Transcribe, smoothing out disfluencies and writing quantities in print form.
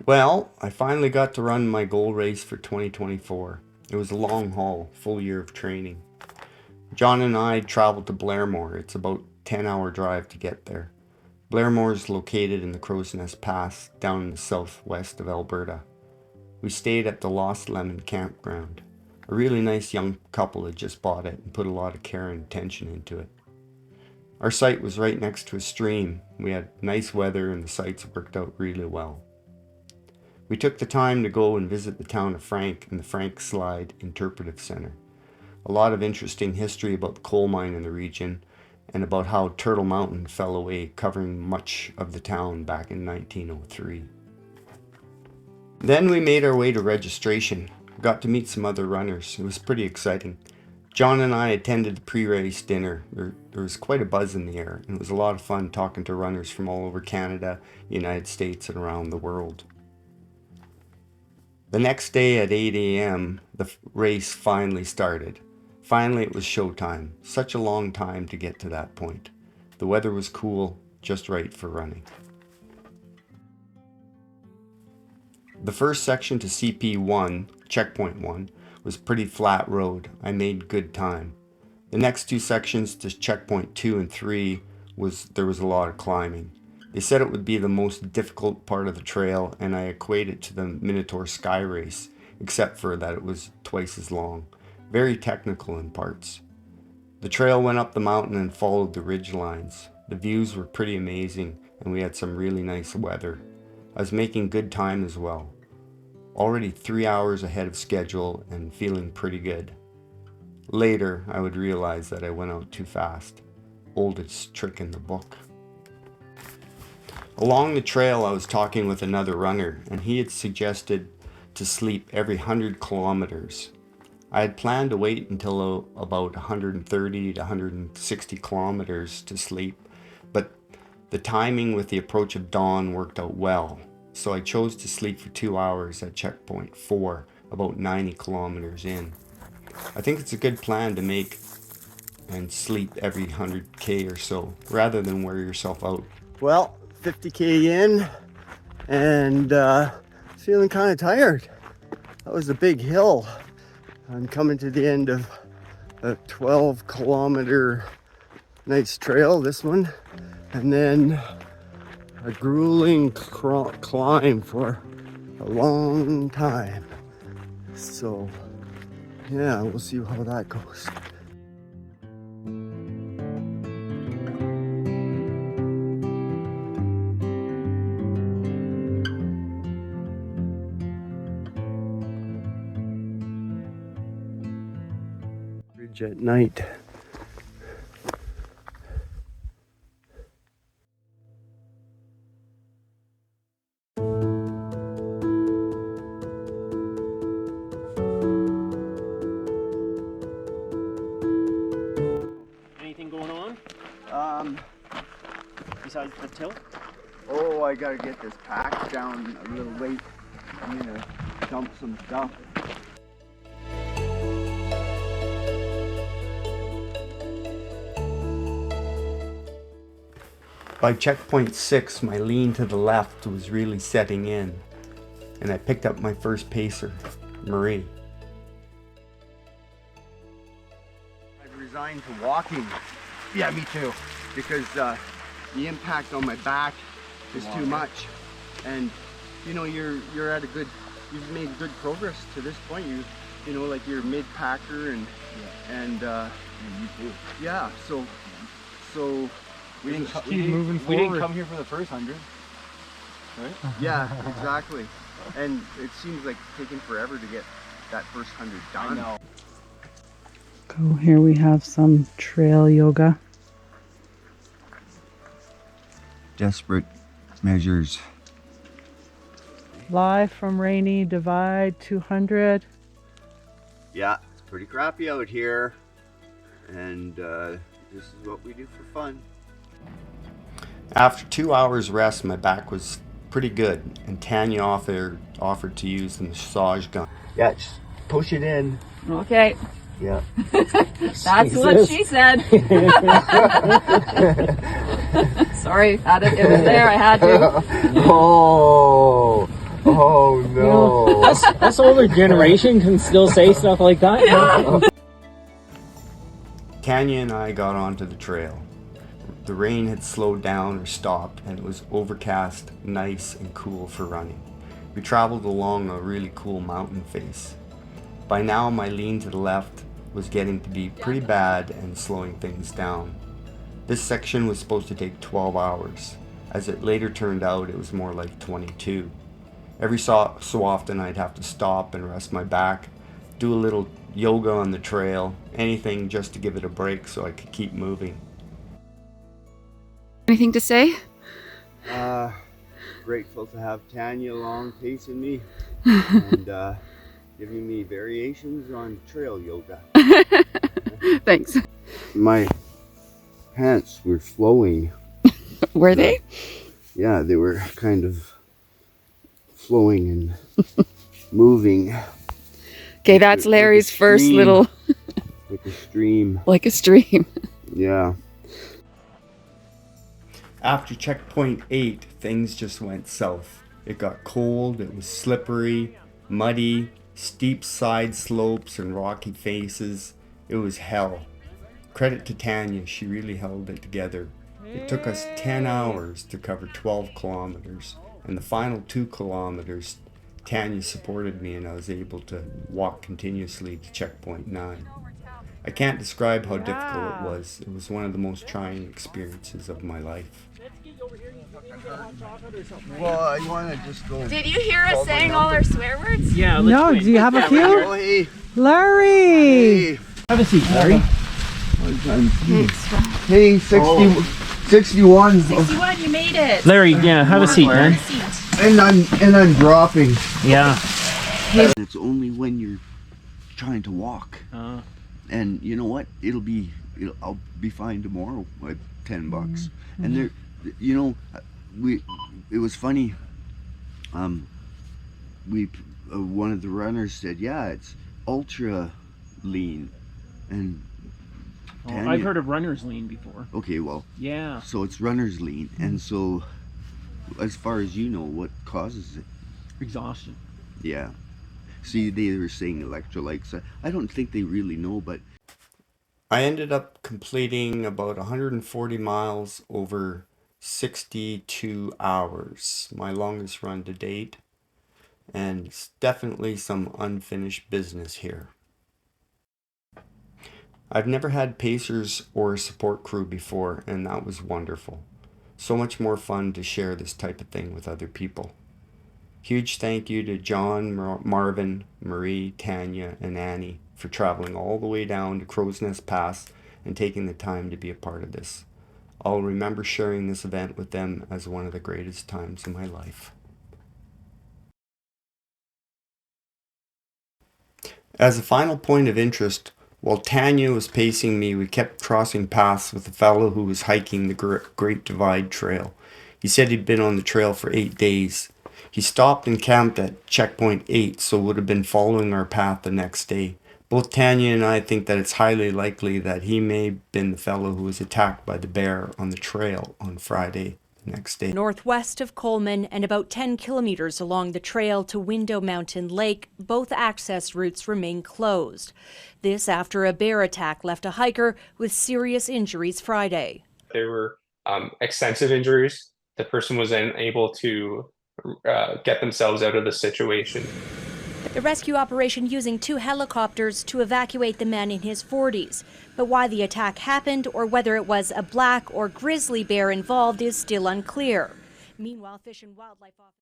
Well, I finally got to run my goal race for 2024. It was a long haul, full year of training. John and I traveled to Blairmore. It's about 10-hour drive to get there. Blairmore is located in the Crow's Nest Pass down in the southwest of Alberta. We stayed at the Lost Lemon campground. A really nice young couple had just bought it and put a lot of care and attention into it. Our site was right next to a stream. We had nice weather and the sites worked out really well. We took the time to go and visit the town of Frank and the Frank Slide Interpretive Center. A lot of interesting history about the coal mine in the region and about how Turtle Mountain fell away, covering much of the town back in 1903. Then we made our way to registration. Got to meet some other runners. It was pretty exciting. John and I attended the pre-race dinner. There was quite a buzz in the air, and it was a lot of fun talking to runners from all over Canada, the United States, and around the world. The next day at 8 a.m., the race finally started. Finally, it was showtime. Such a long time to get to that point. The weather was cool, just right for running. The first section to CP1, Checkpoint 1, was pretty flat road. I made good time. The next two sections to Checkpoint 2 and 3 there was a lot of climbing. They said it would be the most difficult part of the trail, and I equate it to the Minotaur Sky Race, except for that it was twice as long. Very technical in parts. The trail went up the mountain and followed the ridge lines. The views were pretty amazing, and we had some really nice weather. I was making good time as well. Already 3 hours ahead of schedule and feeling pretty good. Later, I would realize that I went out too fast. Oldest trick in the book. Along the trail, I was talking with another runner, and he had suggested to sleep every 100 kilometers. I had planned to wait until about 130 to 160 kilometers to sleep, but the timing with the approach of dawn worked out well, so I chose to sleep for 2 hours at Checkpoint 4, about 90 kilometers in. I think it's a good plan to make and sleep every 100k or so, rather than wear yourself out. Well, 50k in, and feeling kind of tired. That was a big hill. I'm coming to the end of a 12-kilometer nice trail, this one, and then a grueling climb for a long time. So yeah, we'll see how that goes. Bridge at night. Anything going on? Besides the tilt? Oh, I gotta get this pack down a little weight. I'm gonna dump some stuff. By Checkpoint 6, my lean to the left was really setting in, and I picked up my first pacer, Marie. I've resigned to walking. Yeah, me too. Because the impact on my back is too much, and you know you've made good progress to this point. You know, like you're mid-packer and yeah. So. We didn't come here for the first 100, right? Yeah, exactly. And it seems like taking forever to get that first 100 done. I know. So here we have some trail yoga. Desperate measures. Live from Rainy Divide 200. Yeah, it's pretty crappy out here, and this is what we do for fun. After 2 hours rest, my back was pretty good, and Tanya offered to use the massage gun. Yeah, just push it in. Okay. Yeah. That's what she said. Sorry, it was there, I had to. Oh, Oh no. Us older generation can still say stuff like that. Tanya and I got onto the trail. The rain had slowed down or stopped, and it was overcast, nice and cool for running. We traveled along a really cool mountain face. By now my lean to the left was getting to be pretty bad and slowing things down. This section was supposed to take 12 hours. As it later turned out, it was more like 22. Every so often I'd have to stop and rest my back, do a little yoga on the trail, anything just to give it a break so I could keep moving. Anything to say? Grateful to have Tanya along pacing me and giving me variations on trail yoga. Thanks. My pants were flowing. Were they? Yeah, they were kind of flowing and moving Okay, that's Like a Larry's first stream. little, like a stream. like a stream. Yeah. After checkpoint 8, things just went south. It got cold, it was slippery, muddy, steep side slopes and rocky faces. It was hell. Credit to Tanya, she really held it together. It took us 10 hours to cover 12 kilometers, and the final 2 kilometers, Tanya supported me and I was able to walk continuously to checkpoint 9. I can't describe how difficult it was. It was one of the most trying experiences of my life. Well, I want to just go. Did you hear us saying all our swear words? Yeah. No, do you have a few? Oh, hey. Larry! Have a seat, Larry. Hey, 61. 61, you made it. Larry, yeah, have a seat, man. And I'm dropping. Yeah. It's only when you're trying to walk. And you know what? I'll be fine tomorrow with $10. Mm-hmm. And there, you know, it was funny. One of the runners said, "Yeah, it's ultra lean," and Tanya, I've heard of runner's lean before. okay, well, Yeah. so it's runner's lean, and so as far as you know, what causes it? Exhaustion. Yeah. See, they were saying electrolytes. I don't think they really know, but I ended up completing about 140 miles over 62 hours, my longest run to date, and it's definitely some unfinished business here. I've never had pacers or a support crew before, and that was wonderful. So much more fun to share this type of thing with other people. Huge thank you to John, Marvin, Marie, Tanya, and Annie for traveling all the way down to Crow's Nest Pass and taking the time to be a part of this. I'll remember sharing this event with them as one of the greatest times in my life. As a final point of interest, while Tanya was pacing me, we kept crossing paths with a fellow who was hiking the Great Divide Trail. He said he'd been on the trail for 8 days. He stopped and camped at checkpoint 8, so would have been following our path the next day. Both Tanya and I think that it's highly likely that he may have been the fellow who was attacked by the bear on the trail on Friday the next day. Northwest of Coleman and about 10 kilometers along the trail to Window Mountain Lake, both access routes remain closed. This after a bear attack left a hiker with serious injuries Friday. There were extensive injuries. The person was unable to get themselves out of the situation. The rescue operation using 2 helicopters to evacuate the man in his 40s. But why the attack happened or whether it was a black or grizzly bear involved is still unclear. Meanwhile, Fish and Wildlife